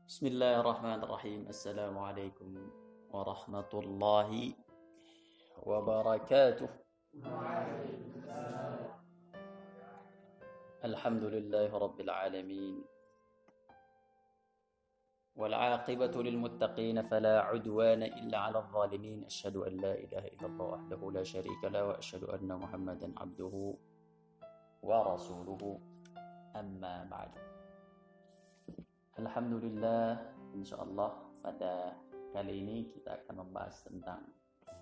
Bismillahirrahmanirrahim. Assalamualaikum warahmatullahi wabarakatuh. Alhamdulillahi rabbil alamin. Wal 'aqibatu lil muttaqin fala 'udwana illa 'alal zalimin. Asyhadu an la ilaha illallah wahdahu la syarika lahu wa asyhadu anna Muhammadan 'abduhu wa rasuluhu. Amma ba'du. Alhamdulillah, insyaallah pada kali ini kita akan membahas tentang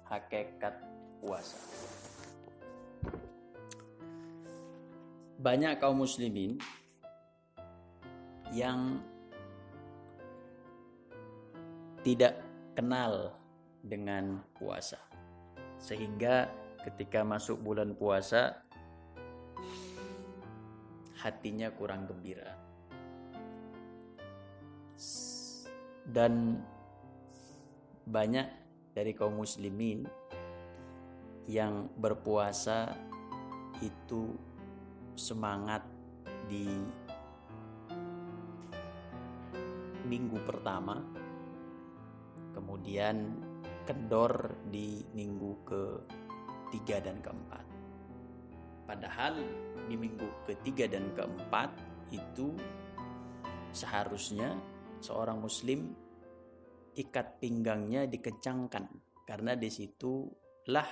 hakikat puasa. Banyak kaum muslimin yang tidak kenal dengan puasa, sehingga ketika masuk bulan puasa hatinya kurang gembira. Dan banyak dari kaum muslimin yang berpuasa itu semangat di minggu pertama, kemudian kendor di minggu ke-3 dan ke-4. Padahal di minggu ke-3 dan ke-4 itu seharusnya seorang muslim ikat pinggangnya dikencangkan, karena disitulah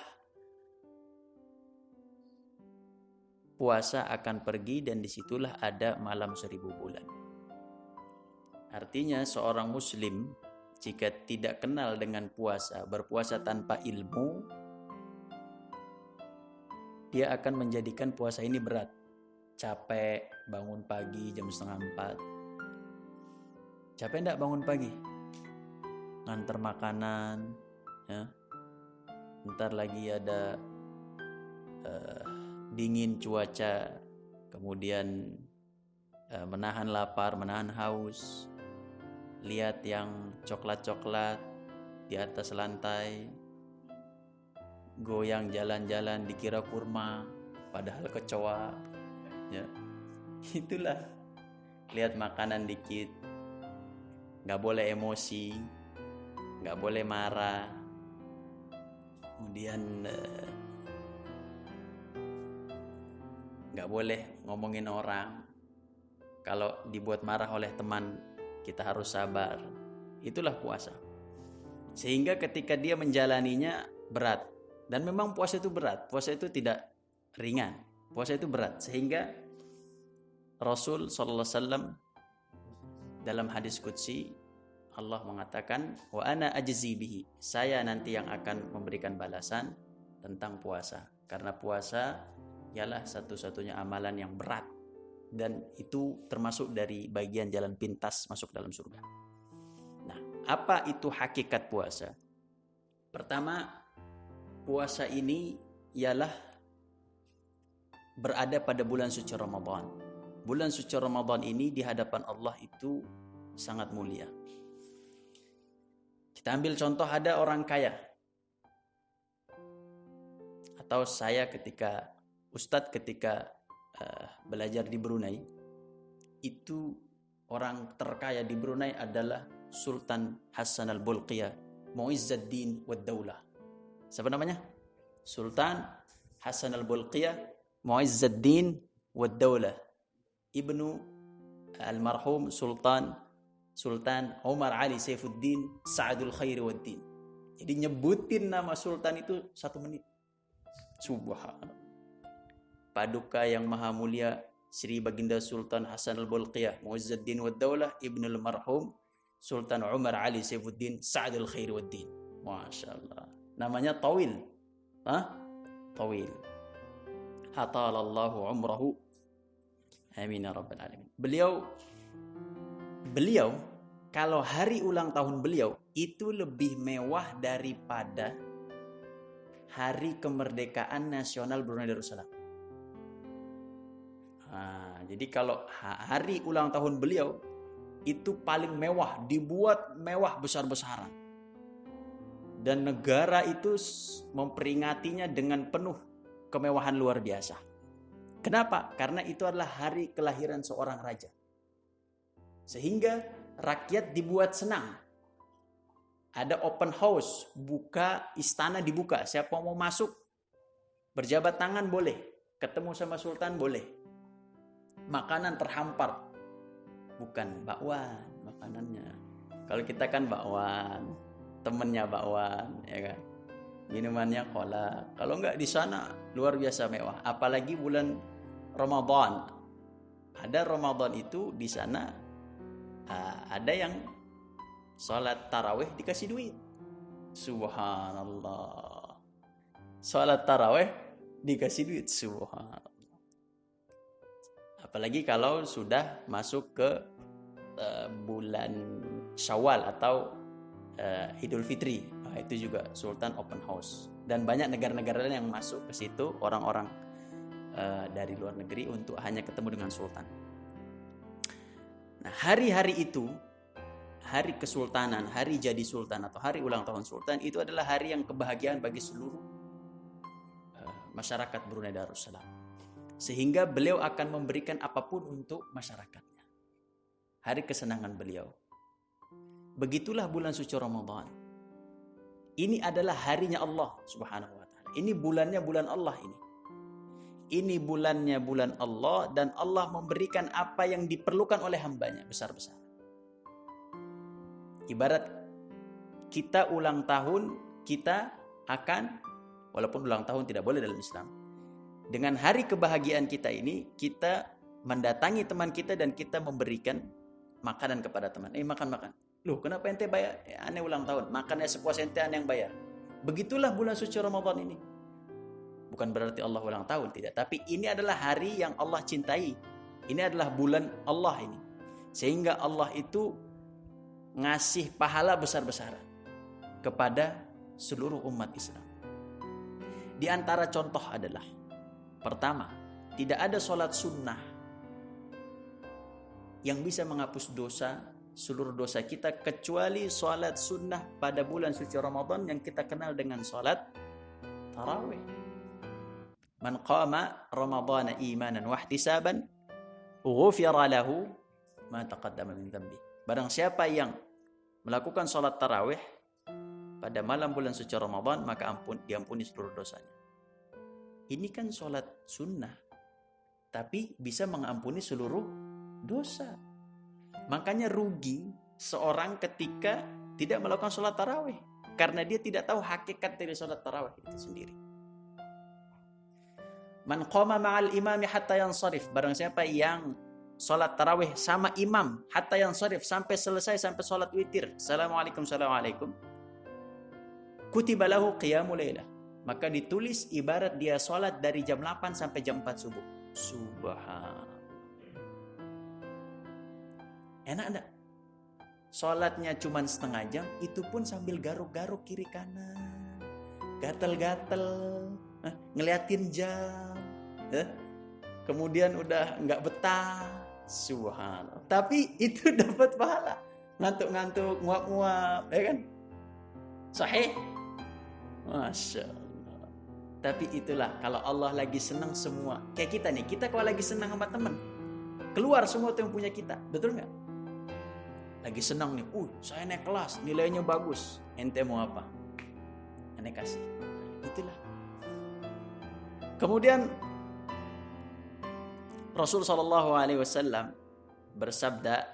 puasa akan pergi dan disitulah ada malam 1000 bulan. Artinya seorang muslim jika tidak kenal dengan puasa, berpuasa tanpa ilmu, dia akan menjadikan puasa ini berat. Capek bangun pagi jam 3:30. Capek enggak bangun pagi? Nganter makanan, ya. Ntar lagi ada dingin cuaca, kemudian menahan lapar, menahan haus. Lihat yang coklat-coklat di atas lantai, goyang jalan-jalan dikira kurma, padahal kecoa, ya. Itulah, lihat makanan dikit, nggak boleh emosi, nggak boleh marah, kemudian nggak boleh ngomongin orang. Kalau dibuat marah oleh teman, kita harus sabar. Itulah puasa. Sehingga ketika dia menjalaninya berat. Dan memang puasa itu berat. Puasa itu tidak ringan. Puasa itu berat. Sehingga Rasul SAW dalam hadis qudsi, Allah mengatakan, wa ana ajzi bihi, saya nanti yang akan memberikan balasan tentang puasa. Karena puasa ialah satu-satunya amalan yang berat, dan itu termasuk dari bagian jalan pintas masuk dalam surga. Nah, apa itu hakikat puasa? Pertama, puasa ini ialah berada pada bulan suci Ramadan. Bulan suci Ramadan ini di hadapan Allah itu sangat mulia. Kita ambil contoh, ada orang kaya. Atau saya Ustadz ketika belajar di Brunei, itu orang terkaya di Brunei adalah Sultan Hassan al-Bolkiah, Mu'izzuddin wad Daulah. Siapa namanya? Sultan Hassan al-Bolkiah, Mu'izzuddin wad Daulah, ibnu almarhum Sultan Umar Ali Saifuddin Sa'adul Khairi wad Din. Jadi nyebutin nama Sultan itu 1 menit. Subhanallah. Paduka yang maha mulia Sri Baginda Sultan Hasan al-Bolkiah, Mu'izzuddin wad Daulah, ibnu almarhum Sultan Umar Ali Saifuddin Sa'adul Khairi wad Din. Masya Allah. Namanya Tawil. Tawil. Atalallahu umrahu. Amin ya rabbal alamin. Beliau kalau hari ulang tahun beliau itu lebih mewah daripada hari kemerdekaan nasional Brunei Darussalam. Jadi kalau hari ulang tahun beliau itu paling mewah, dibuat mewah besar-besaran. Dan negara itu memperingatinya dengan penuh kemewahan luar biasa. Kenapa? Karena itu adalah hari kelahiran seorang raja. Sehingga rakyat dibuat senang. Ada open house, buka istana dibuka. Siapa mau masuk, berjabat tangan boleh. Ketemu sama sultan boleh. Makanan terhampar. Bukan bakwan makanannya. Kalau kita kan bakwan, temennya bakwan, ya kan. Minumannya cola. Kalau enggak di sana luar biasa mewah. Apalagi bulan Ramadan. Ada Ramadan itu di sana ada yang sholat tarawih dikasih duit. Subhanallah. Sholat tarawih dikasih duit. Subhanallah. Apalagi kalau sudah masuk ke bulan Syawal atau Idul Fitri. Itu juga Sultan open house. Dan banyak negara-negara lain yang masuk ke situ, orang-orang dari luar negeri untuk hanya ketemu dengan Sultan. Nah, hari-hari itu, hari kesultanan, hari jadi Sultan atau hari ulang tahun Sultan, itu adalah hari yang kebahagiaan bagi seluruh masyarakat Brunei Darussalam. Sehingga beliau akan memberikan apapun untuk masyarakatnya. Hari kesenangan beliau. Begitulah bulan suci Ramadan. Ini adalah harinya Allah Subhanahu wa taala. Ini bulannya bulan Allah ini. Ini bulannya bulan Allah dan Allah memberikan apa yang diperlukan oleh hambanya besar-besar. Ibarat kita ulang tahun, kita akan, walaupun ulang tahun tidak boleh dalam Islam, dengan hari kebahagiaan kita ini, kita mendatangi teman kita dan kita memberikan makanan kepada teman. Makan. Loh, kenapa ente bayar? Aneh ulang tahun. Makannya sepuas ente, aneh yang bayar. Begitulah bulan suci Ramadan ini. Bukan berarti Allah ulang tahun, tidak. Tapi ini adalah hari yang Allah cintai. Ini adalah bulan Allah ini. Sehingga Allah itu ngasih pahala besar-besaran kepada seluruh umat Islam. Di antara contoh adalah, pertama, tidak ada sholat sunnah yang bisa menghapus seluruh dosa kita kecuali sholat sunnah pada bulan suci Ramadan yang kita kenal dengan sholat tarawih. Man qama Ramadana imanan wahtisaban ghufira lahu ma taqaddama min dhanbi. Barang siapa yang melakukan sholat tarawih pada malam bulan suci Ramadan, maka diampuni seluruh dosanya. Ini kan sholat sunnah, tapi bisa mengampuni seluruh dosa. Makanya rugi seorang ketika tidak melakukan sholat tarawih, karena dia tidak tahu hakikat dari sholat tarawih itu sendiri. Man qama ma'al imami hatta yansarif. Barang siapa yang sholat tarawih sama imam hatta yansarif, sampai selesai, sampai sholat witir, assalamualaikum, kutiba lahu qiyamul lailah. Maka ditulis ibarat dia sholat dari jam 8 sampai jam 4 subuh. Subhanallah. Enak enggak? Sholatnya cuma setengah jam, itu pun sambil garuk-garuk kiri kanan. Gatel-gatel, ngeliatin jam. Kemudian udah nggak betah. Subhanallah. Tapi itu dapat pahala. Ngantuk-ngantuk, nguap-nguap, ya kan? Sahih? Masya Allah. Tapi itulah, kalau Allah lagi senang semua. Kayak kita nih, kita kalau lagi senang sama teman, keluar semua tuh yang punya kita. Betul nggak? Lagi senang nih, saya naik kelas, nilainya bagus. Ente mau apa? Ente kasih. Itulah. Kemudian Rasul SAW bersabda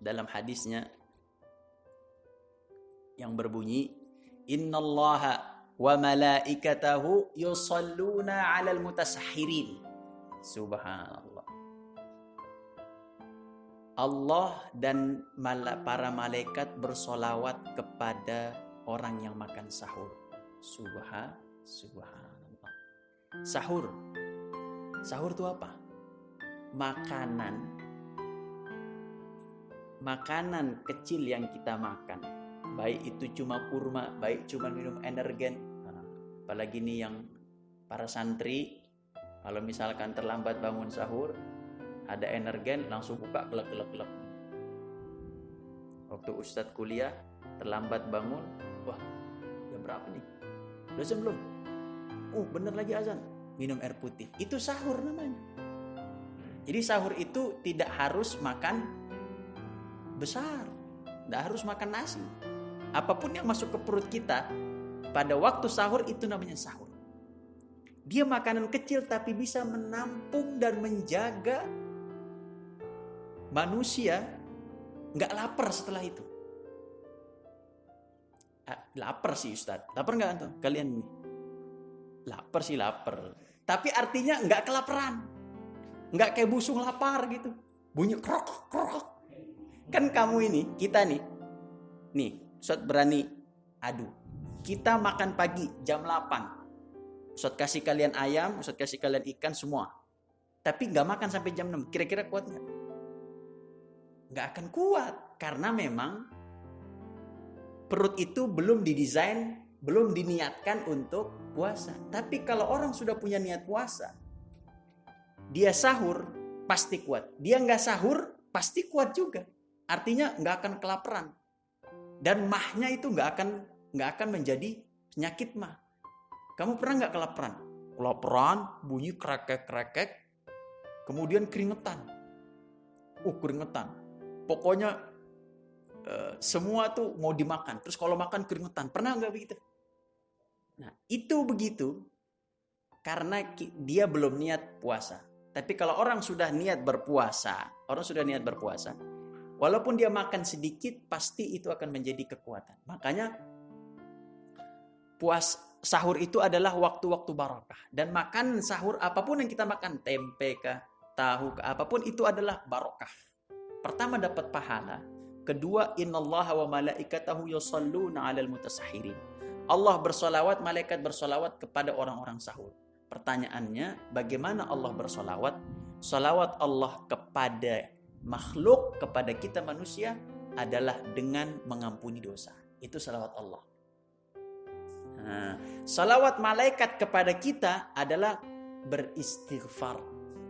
dalam hadisnya yang berbunyi, Innallaha wa malaikatahu yusalluna 'alal mutasahhirin. Subhanallah. Allah dan para malaikat bersolawat kepada orang yang makan sahur. Subhanallah. Sahur itu apa? Makanan kecil yang kita makan. Baik itu cuma kurma, baik cuma minum energen. Apalagi nih yang para santri, kalau misalkan terlambat bangun sahur, ada energen, langsung buka gelap-gelap. Waktu Ustadz kuliah, terlambat bangun, wah, jam berapa nih? Udah jam belum? Bener lagi azan. Minum air putih. Itu sahur namanya. Jadi sahur itu tidak harus makan besar. Nggak harus makan nasi. Apapun yang masuk ke perut kita pada waktu sahur itu namanya sahur. Dia makanan kecil tapi bisa menampung dan menjaga manusia nggak lapar setelah itu. Lapar sih Ustadz. Lapar nggak tuh kalian? Lapar sih lapar. Tapi artinya nggak kelaparan. Nggak kayak busung lapar gitu. Bunyi krok krok. Kan kamu ini, kita nih. Nih, Ustadz berani adu. Kita makan pagi jam 8. Ustadz kasih kalian ayam, Ustadz kasih kalian ikan semua. Tapi nggak makan sampai jam 6. Kira-kira kuat nggak? Nggak akan kuat. Karena memang perut itu belum didesain, belum diniatkan untuk puasa. Tapi kalau orang sudah punya niat puasa, dia sahur pasti kuat. Dia nggak sahur pasti kuat juga. Artinya nggak akan kelaparan. Dan mahnya itu nggak akan menjadi penyakit mah. Kamu pernah nggak kelaparan? Kelaparan, bunyi krekek-krekek, kemudian keringetan. Keringetan. Pokoknya semua tuh mau dimakan. Terus kalau makan keringetan. Pernah nggak begitu? Nah, itu begitu karena dia belum niat puasa. Tapi kalau orang sudah niat berpuasa, walaupun dia makan sedikit, pasti itu akan menjadi kekuatan. Makanya sahur itu adalah waktu-waktu barakah. Dan makan sahur apapun yang kita makan, tempe kah, tahu kah, apapun itu adalah barakah. Pertama dapat pahala. Kedua, innallaha wa malaikatahu yusalluna 'alal mutasahhirin. Allah bersolawat, malaikat bersolawat kepada orang-orang sahur. Pertanyaannya, bagaimana Allah bersolawat? Solawat Allah kepada makhluk, kepada kita manusia adalah dengan mengampuni dosa. Itu salawat Allah. Nah, salawat malaikat kepada kita adalah beristighfar.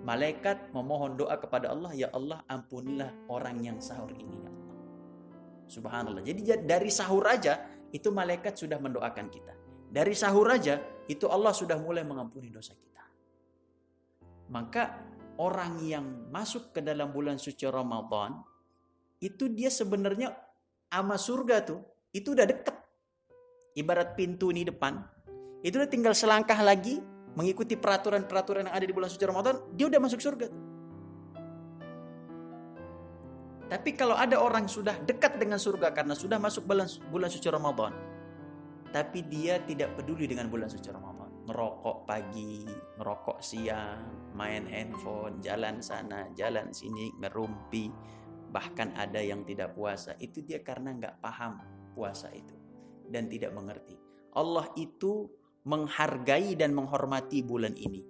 Malaikat memohon doa kepada Allah, ya Allah ampunilah orang yang sahur ini ya Allah. Subhanallah. Jadi dari sahur aja itu malaikat sudah mendoakan kita. Dari sahur aja itu Allah sudah mulai mengampuni dosa kita. Maka orang yang masuk ke dalam bulan suci Ramadan itu dia sebenarnya sama surga tuh itu udah deket. Ibarat pintu di depan, itu udah tinggal selangkah lagi mengikuti peraturan-peraturan yang ada di bulan suci Ramadan, dia udah masuk surga. Tapi kalau ada orang sudah dekat dengan surga karena sudah masuk bulan suci Ramadan, tapi dia tidak peduli dengan bulan suci Ramadan, ngerokok pagi, ngerokok siang, main handphone, jalan sana, jalan sini, ngerumpi, bahkan ada yang tidak puasa, itu dia karena nggak paham puasa itu dan tidak mengerti. Allah itu menghargai dan menghormati bulan ini.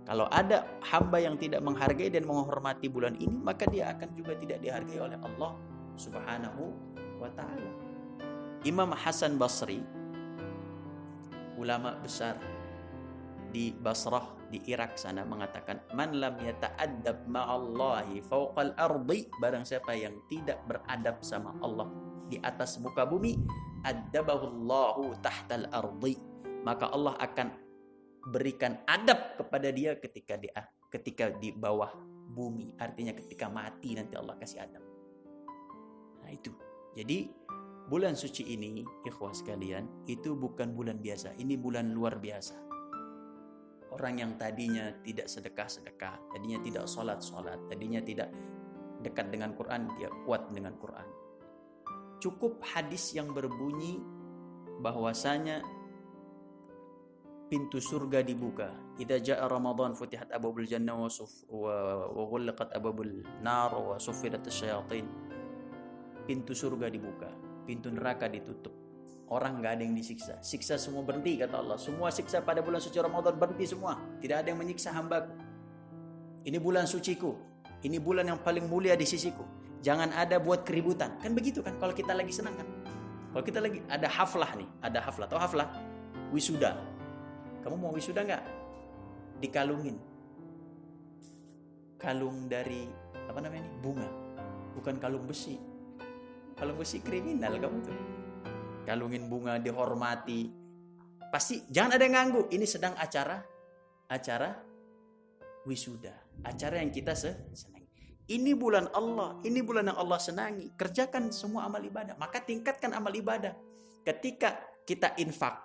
Kalau ada hamba yang tidak menghargai dan menghormati bulan ini, maka dia akan juga tidak dihargai oleh Allah Subhanahu wa ta'ala. Imam Hasan Basri, ulama besar di Basrah di Irak sana, mengatakan, man lam yata'addab ma'allahi fawqal ardi, barang siapa yang tidak beradab sama Allah di atas muka bumi, addabahullahu tahtal ardi, maka Allah akan berikan adab kepada dia ketika di bawah bumi. Artinya ketika mati nanti Allah kasih adab. Nah itu. Jadi bulan suci ini, ikhwah sekalian, itu bukan bulan biasa. Ini bulan luar biasa. Orang yang tadinya tidak sedekah-sedekah, tadinya tidak sholat-sholat, tadinya tidak dekat dengan Quran, dia kuat dengan Quran. Cukup hadis yang berbunyi bahwasanya pintu surga dibuka. Idza jaa Ramadan futihat abwabul jannah wa ghulqat abwabul nar wa suffidat asyayatin. Pintu surga dibuka, pintu neraka ditutup. Orang enggak ada yang disiksa. Siksa semua berhenti kata Allah. Semua siksa pada bulan suci Ramadan berhenti semua. Tidak ada yang menyiksa hambaku. Ini bulan suciku. Ini bulan yang paling mulia di sisiku. Jangan ada buat keributan. Kan begitu kan kalau kita lagi senang kan. Kalau kita lagi ada haflah nih, ada haflah. Tahu haflah? Wisuda. Kamu mau wisuda nggak? Dikalungin. Kalung dari apa namanya ini? Bunga. Bukan kalung besi. Kalung besi kriminal kamu tuh. Kalungin bunga, dihormati. Pasti jangan ada yang ganggu. Ini sedang acara wisuda. Acara yang kita senang. Ini bulan Allah, ini bulan yang Allah senangi. Kerjakan semua amal ibadah, maka tingkatkan amal ibadah. Ketika kita infak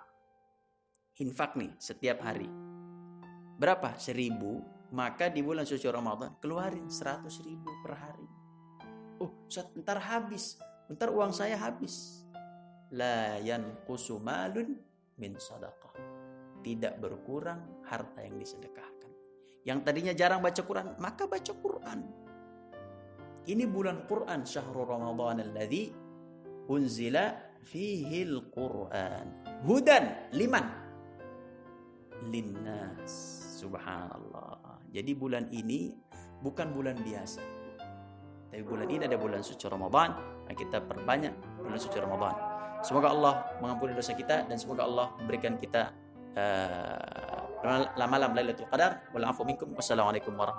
nih setiap hari. Berapa? 1.000. Maka di bulan suci Ramadan keluarin 100.000 per hari. Oh, ntar habis. Ntar uang saya habis. La yanqusu malun min sadaqah. Tidak berkurang harta yang disedekahkan. Yang tadinya jarang baca Quran, maka baca Quran. Ini bulan Quran, syahrul Ramadan alladzi unzila fihil Quran. Hudan liman? Linnas. Subhanallah. Jadi bulan ini bukan bulan biasa. Tapi bulan ini ada bulan suci Ramadan. Kita perbanyak bulan suci Ramadan. Semoga Allah mengampuni dosa kita dan semoga Allah memberikan kita malam Lailatul Qadar. Wal afu minkum. Wassalamualaikum warahmatullahi wabarakatuh.